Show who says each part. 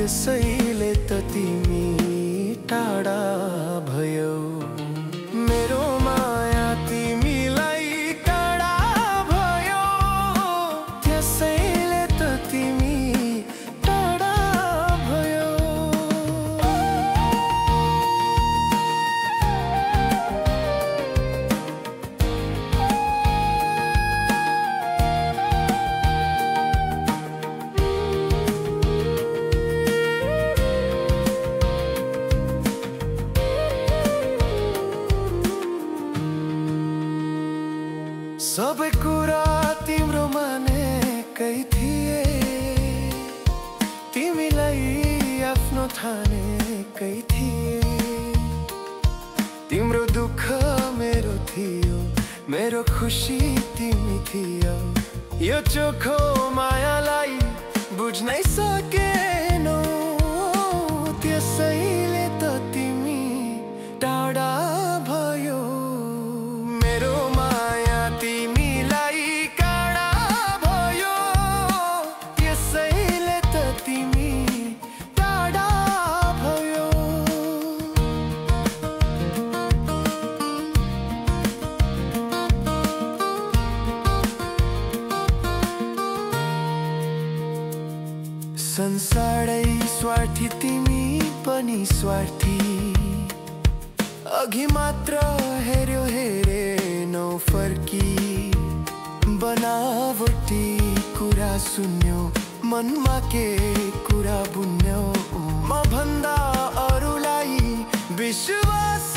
Speaker 1: त्यसैले त तिमी टाढा भयौ। मेरो माया तिमीलाई टाढा भयो, त्यसैले त तिमी टाढा भयो। सबै कुरा तिम्रो मानेकै थिए, तिमीलाई आफ्नो ठानेकै थिए। तिम्रो दुःख मेरो थियो, मेरो खुसी तिमी थियौ। यो चोखो मायालाई बुझ्नै सकेनौ, त्यसैले त तिमी टाढा भयो। मेरो माया तिमीलाई टाढा भयो, त्यसैले त तिमी टाढा भयो। संसारै स्वार्थी, तिमी पनि स्वार्थी। अघि मात्र हेर्यो हेरेनौ फर्की, बनावटी कुरा सुन्यौ, मनमा के कुरा बुन्यौ। म भन्दा अरूलाई विश्वास